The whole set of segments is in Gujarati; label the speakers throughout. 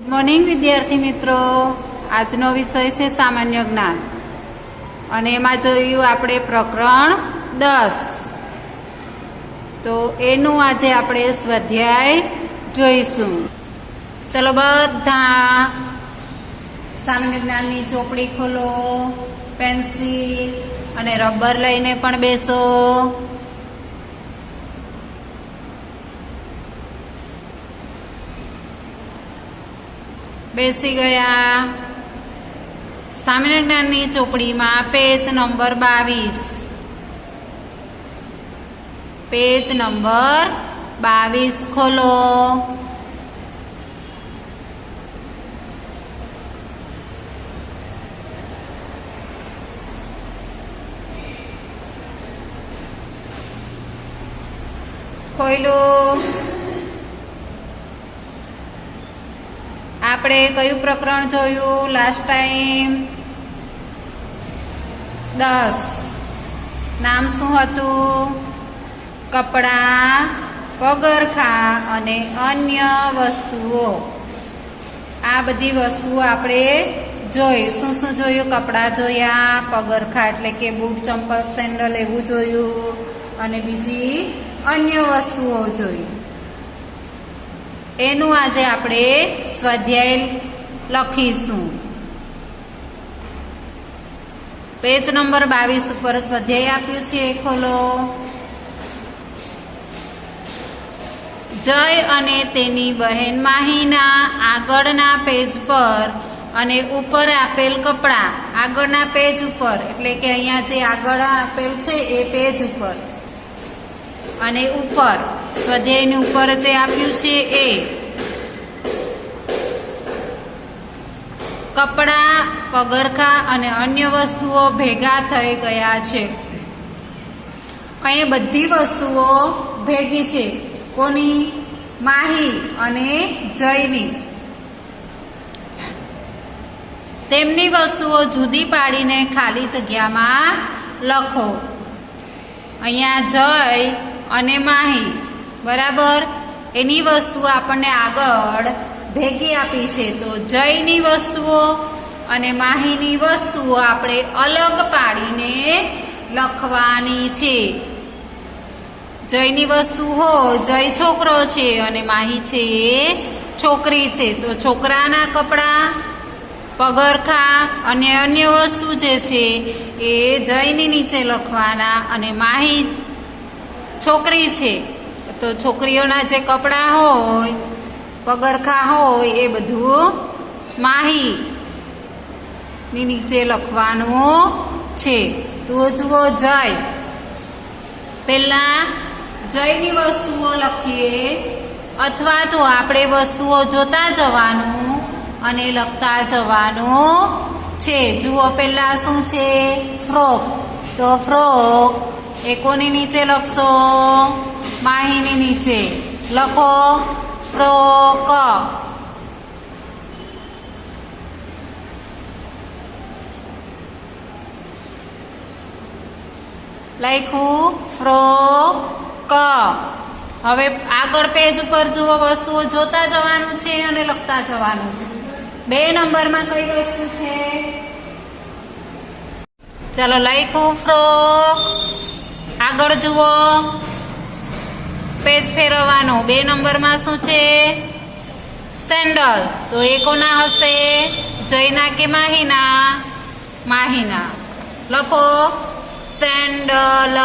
Speaker 1: ગુડ મોર્નિંગ વિદ્યાર્થી મિત્રો, આજનો વિષય છે સામાન્ય જ્ઞાન અને એમાં જોયું આપણે પ્રકરણ 10. તો એનું આજે આપણે સ્વાધ્યાય જોઈશું. ચલો બધા સામાન્ય જ્ઞાનની ચોપડી ખોલો, પેન્સિલ અને રબર લઈને પણ બેસો. બેસી ગયા. સામાન્ય જ્ઞાનની ચોપડીમાં પેજ નંબર 22. પેજ નંબર 22 ખોલો. ખોલ્યું. આપણે કયું પ્રકરણ જોયું લાસ્ટ ટાઈમ? 10. નામ શું હતું? કપડાં, પગરખાં અને અન્ય વસ્તુઓ. આ બધી વસ્તુઓ આપણે જોઈ. શું શું જોયું? કપડાં જોયા, પગરખાં એટલે કે બૂટ, ચંપલ, સેન્ડલ એવું જોયું, અને બીજી અન્ય વસ્તુઓ જોઈ. એનું આજે આપણે સ્વાધ્યાય લખીશું. પેજ નંબર 22 ઉપર સ્વાધ્યાય આપ્યું છે, ખોલો. જય અને તેની બહેન માહીના આગળના પેજ પર અને ઉપર આપેલ કપડાં. આગળના પેજ ઉપર એટલે કે અહીંયા જે આગળ આપેલ છે એ પેજ ઉપર, અને ઉપર સ્વાધ્યાયની ઉપર જે આપ્યું છે એ કપડાં, પગરખાં અને અન્ય વસ્તુઓ ભેગા થઈ ગયા છે. અહીં બધી વસ્તુઓ ભેગી છે. કોની? માહી અને જયની. તેમની વસ્તુઓ જુદી પાડીને ખાલી જગ્યામાં લખો. અહીંયા જય અને માહી, બરાબર. એની વસ્તુઓ આપણને આગળ ભેગી આપી છે, તો જયની વસ્તુઓ અને માહીની વસ્તુઓ આપણે અલગ પાડીને લખવાની છે. જયની વસ્તુ હોય, જય છોકરો છે અને માહી છે છોકરી છે, તો છોકરાના કપડાં, પગરખાં અને અન્ય વસ્તુ જે છે એ જયની નીચે લખવાના, અને માહી છોકરી છે તો છોકરીઓના જે કપડાં હોય, પગરખાં હોય એ બધું માહી ની નીચે લખવાનું છે. તો જુઓ, જય. પહેલા જયની વસ્તુઓ લખીએ, અથવા તો આપણે વસ્તુઓ જોતા જવાનું અને લખતા જવાનું છે. જુઓ, પહેલા શું છે? ફ્રોક. તો ફ્રોક એ કોની નીચે લખશો? માહીની નીચે લખો ફ્રોક. લખ્યું ફ્રોક. હવે આગળ પેજ ઉપર જુઓ, વસ્તુઓ જોતા જવાનું છે અને લખતા જવાનું છે. 2 નંબરમાં કઈ વસ્તુ છે? ચાલો, લખ્યું ફ્રોક. આગળ જુઓ, પેજ ફેરવવાનું. 2 નંબરમાં શું છે? સેન્ડલ. તો એ કોના હશે? જયના કે માહીના? માહીના. લખો સેન્ડલ.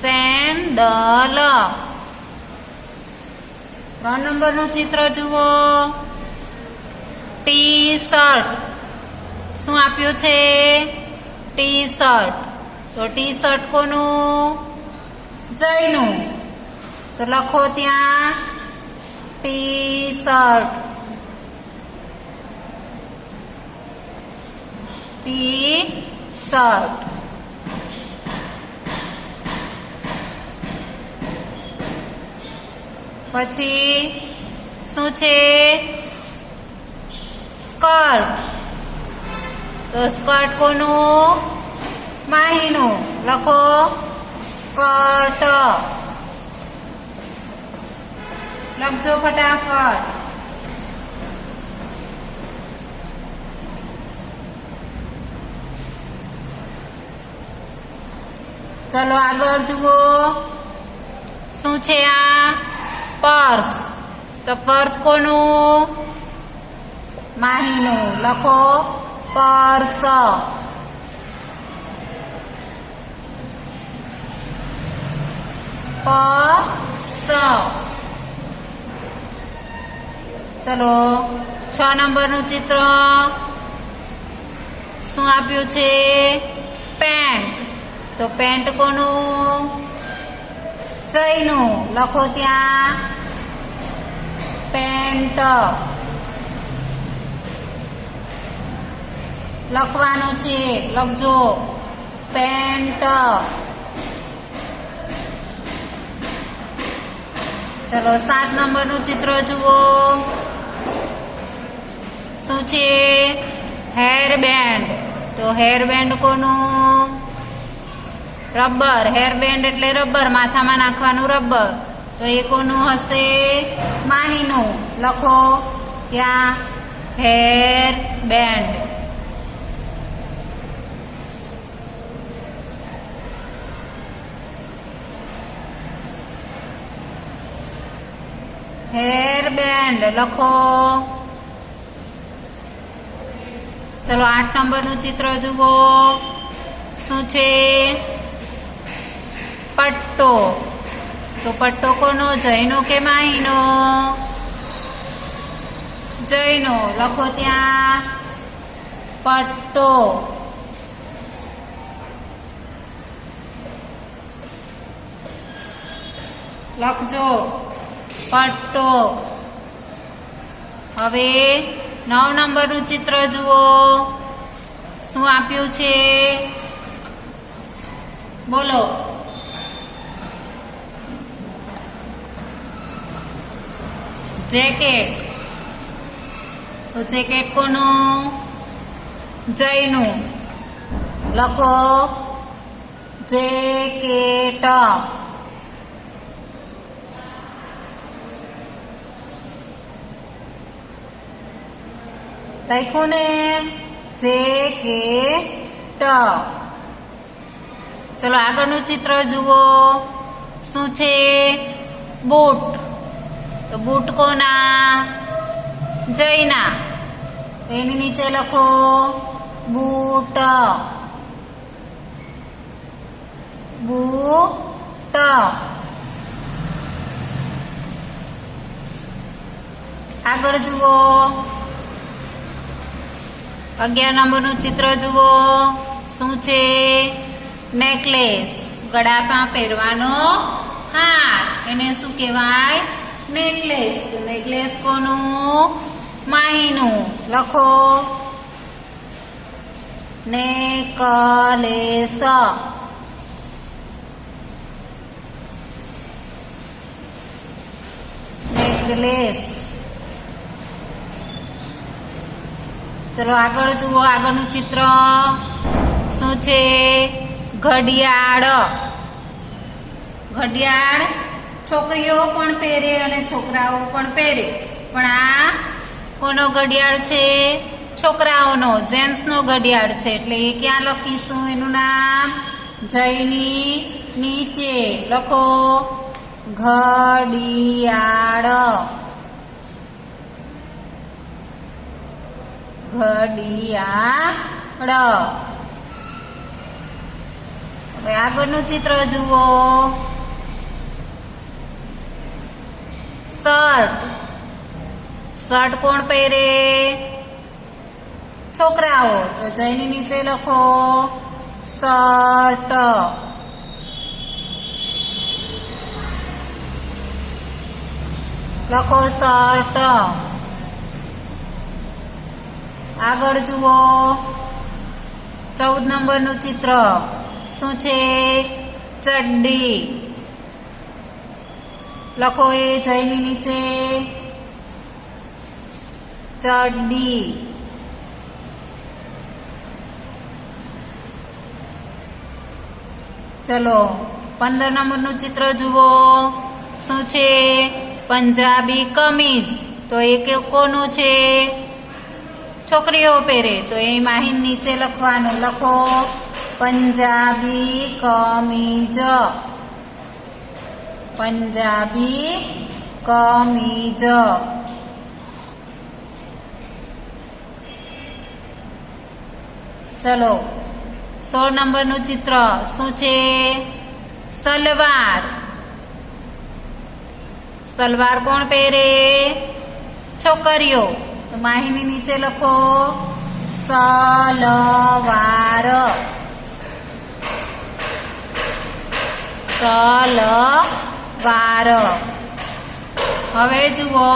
Speaker 1: સેન્ડલ. 3 નંબરનું ચિત્ર જુઓ. T shirt. શું આપ્યું છે? T shirt. તો ટી શર્ટ કોનું? જયનું. તો લખો ત્યાં ટી શર્ટ. T shirt. પછી શું છે? સ્કર્ટ. તો સ્કર્ટ કોનું? માહીનું. લખો સ્કર્ટ. લખજો ફટાફટ. ચલો આગળ જુઓ. શું છે આ? પર્સ. તો પર્સ કોનું? માહીનું. લખો પર્સ. પર્સ. ચલો 6 નંબરનું ચિત્ર. શું આપ્યું છે? પેન્ટ. તો પેન્ટ કોનું? જયનું. લખો ત્યાં પેન્ટ. લખવાનું છે, લખજો પેન્ટ. ચલો 7 નંબરનું ચિત્ર જુઓ. શું છે? Hair band. તો હેર બેન્ડ કોનું? રબર. હેર બેન્ડ એટલે રબર, માથામાં નાખવાનું રબર. તો એ કોનું હશે? માહીનું. લખો ત્યાં હેર બેન્ડ. હેર બેન્ડ લખો. ચલો 8 નંબરનું ચિત્ર જુઓ. શું છે? પટ્ટો. તો પટ્ટો કોનો? જયનો કે માહીનો? જયનો. લખો ત્યાં પટ્ટો. લખજો પટ્ટો. હવે 9 નંબરનું ચિત્ર જુઓ. શું આપ્યું છે? બોલો. જેકેટ. તો જેકેટ કોનું? જયનું. લખો જેકેટ. લખ્યું ને? જેકેટ. ચલો આગળનું ચિત્ર જુઓ. શું છે? બૂટ. તો બૂટ કોના? જયના. એની નીચે લખો બૂટ. બૂટ. આગળ જુઓ. 11 નંબરનું ચિત્ર જુઓ. શું છે? નેકલેસ. ગળામાં પહેરવાનો હાર. એને શું કહેવાય? નેકલેસ. તો નેકલેસ કોનું? માહીનું. લખો નેકલેસ. નેકલેસ. ચલો આગળ જુઓ. આગળનું ચિત્ર. શું છે? ઘડિયાળ. ઘડિયાળ છોકરીઓ પણ પહેરે અને છોકરાઓ પણ પહેરે. પણ આ કોનો ઘડિયાળ છે? છોકરાઓનો, જેન્ટ્સનો ઘડિયાળ છે. એટલે એ ક્યાં લખીશું? એનું નામ જયની નીચે લખો ઘડિયાળ. ઘડિયાળ. હવે આગળનું ચિત્ર જુઓ. શર્ટ. શર્ટ કોણ પહેરે? છોકરાઓ. તો જયની નીચે લખો શર્ટ. લખો શર્ટ. આગળ જુઓ. 14 નંબરનું ચિત્ર. શું છે? ચડ્ડી. લખો એ જયની નીચે ચડ્ડી. ચલો 15 નંબરનું ચિત્ર જુઓ. શું છે? પંજાબી કમીઝ, તો એ કોનું છે? છોકરીઓ પહેરે. તો એ માહિન નીચે લખવાનું, લખો પંજાબી કમીજ, પંજાબી કમીજ. ચલો 16 નંબરનું ચિત્ર શું છે? સલવાર. સલવાર કોણ પહેરે? છોકરીઓ. તો માહિની નીચે લખો સલવાર, સલવાર. હવે જુઓ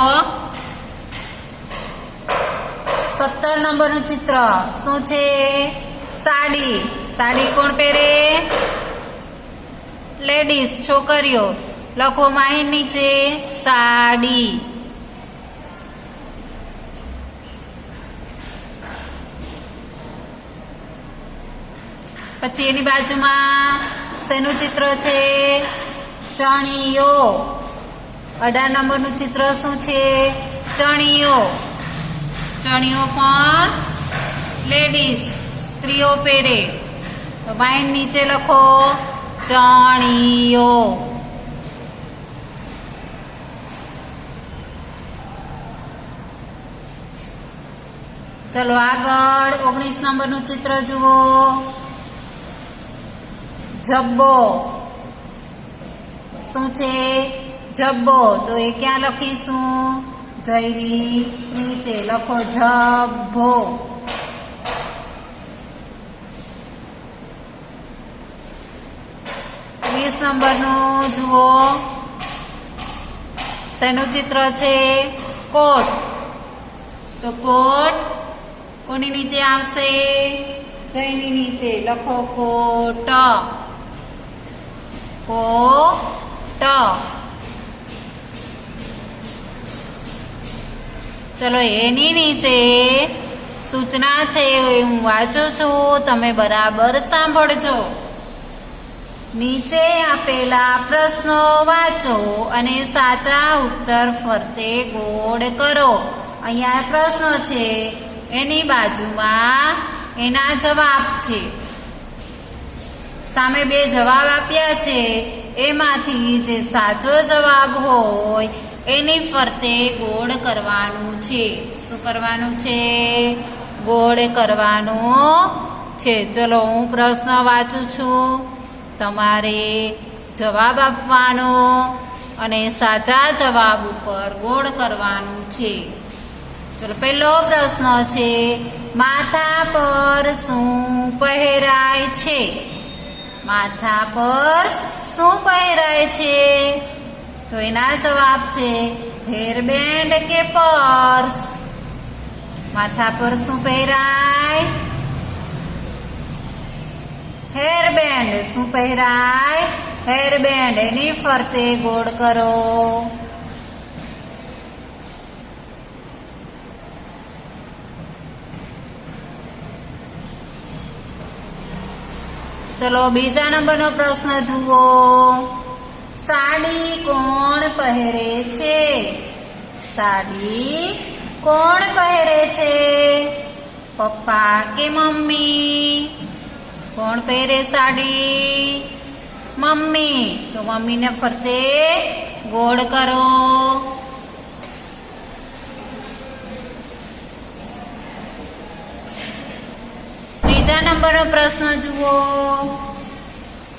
Speaker 1: 17 નંબરનું ચિત્ર શું છે? સાડી. સાડી કોણ પહેરે? લેડીઝ, છોકરીઓ. લખો માહિન નીચે સાડી. પછી એની બાજુમાં શેનું ચિત્ર છે? ચણિયો. 18 નંબરનું ચિત્ર શું છે? ચણિયો. ચણિયો પણ લેડીઝ, સ્ત્રીઓ પહેરે. તો માઇન નીચે લખો ચણિયો. ચલો આગળ 19 નંબરનું ચિત્ર જુઓ. જબ્બો. શું છે? જબ્બો. તો એ ક્યાં લખીશું? જયવી નીચે લખો જબ્બો. વીસ નંબરનું જુઓ. શેનું ચિત્ર છે? કોટ. તો કોટ કોની નીચે આવશે? જયની નીચે લખો કોટ, કોટ. ચલો એની નીચે સૂચના છે, હું વાંચું છું, તમે બરાબર સાંભળજો. નીચે આપેલા પ્રશ્નો વાંચો અને સાચા ઉત્તર ફરતે ગોળ કરો. અહીંયા પ્રશ્નો છે, એની બાજુમાં એના જવાબ છે. સામે બે જવાબ આપ્યા છે, એમાંથી જે સાચો જવાબ હોય એની ફરતે ગોળ કરવાનું છે. શું કરવાનું છે? ગોળ કરવાનું છે. ચલો હું પ્રશ્ન વાંચું છું, તમારે જવાબ આપવાનો અને સાચા જવાબ ઉપર ગોળ કરવાનું છે. ચલો પહેલો પ્રશ્ન છે, માથા પર શું પહેરાય છે? માથા પર શું પહેરાય છે? તો એના જવાબ છે હેરબેન્ડ કે પર્સ. માથા પર શું પહેરાય? હેરબેન્ડ. શું પહેરાય? હેરબેન્ડ. એની ફરતે ગોળ કરો. ચલો બીજા નંબરનો પ્રશ્ન જુઓ. સાડી કોણ પહેરે છે? સાડી કોણ પહેરે છે? પપ્પા કે મમ્મી? કોણ પહેરે સાડી? મમ્મી. તો મમ્મીને ફરતે ગોળ કરો. ત્રીજા નંબરનો પ્રશ્ન જુઓ.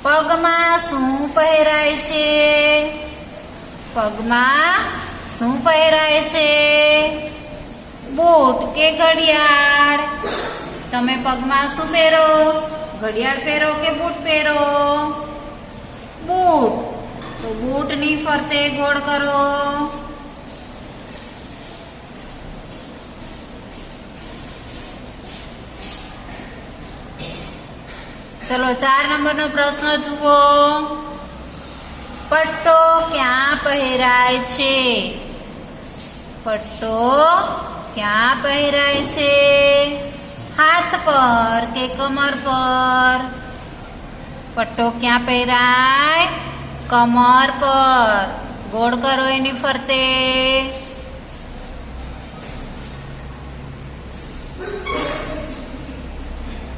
Speaker 1: પગમાં શું પહેરાય છે? પગમાં શું પહેરાય છે? બૂટ કે ઘડિયાળ? તમે પગમાં શું પહેરો? ઘડિયાળ પહેરો કે બૂટ પહેરો? બૂટ. તો બૂટની ફરતે ગોળ કરો. ચલો 4 નંબરનો પ્રશ્ન જુઓ. પટ્ટો ક્યાં પહેરાય છે? પટ્ટો ક્યાં પહેરાય છે? હાથ પર કે કમર પર? પટ્ટો ક્યાં પહેરાય? કમર પર. ગોળ કરો એની ફરતે.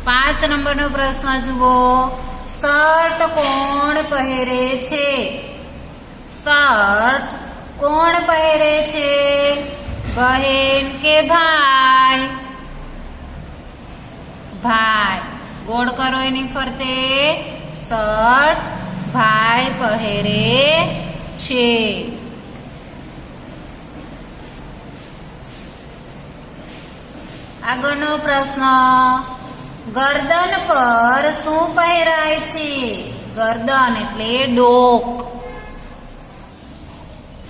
Speaker 1: 5 નંબરનો પ્રશ્ન જુઓ. શર્ટ કોણ પહેરે છે? શર્ટ કોણ પહેરે છે? બહેન કે ભાઈ? ભાઈ. ગોળ કરો એની ફરતે. શર્ટ ભાઈ પહેરે છે. આગળનો પ્રશ્ન. ગરદન પર શું પહેરાય છે? ગરદન એટલે ડોક.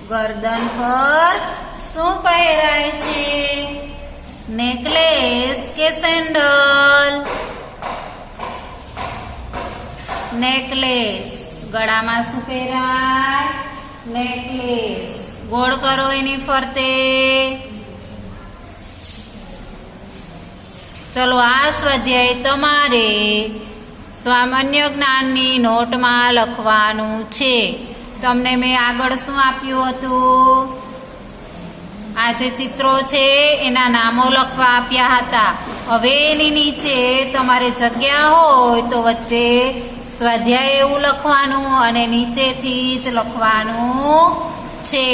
Speaker 1: ગરદન પર શું પહેરાય છે? નેકલેસ કે સેન્ડલ? નેકલેસ. ગળામાં શું પહેરાય? નેકલેસ. ગોળ કરો એની ફરતે. ચલો આ સ્વાધ્યાય તમારે સામાન્ય જ્ઞાનની નોટમાં લખવાનું છે. તમને મેં આગળ શું આપ્યું હતું? આ જે ચિત્રો છે એના નામો લખવા આપ્યા હતા. હવે એની નીચે તમારે જગ્યા હોય તો વચ્ચે સ્વાધ્યાય એવું લખવાનું અને નીચેથી જ લખવાનું છે.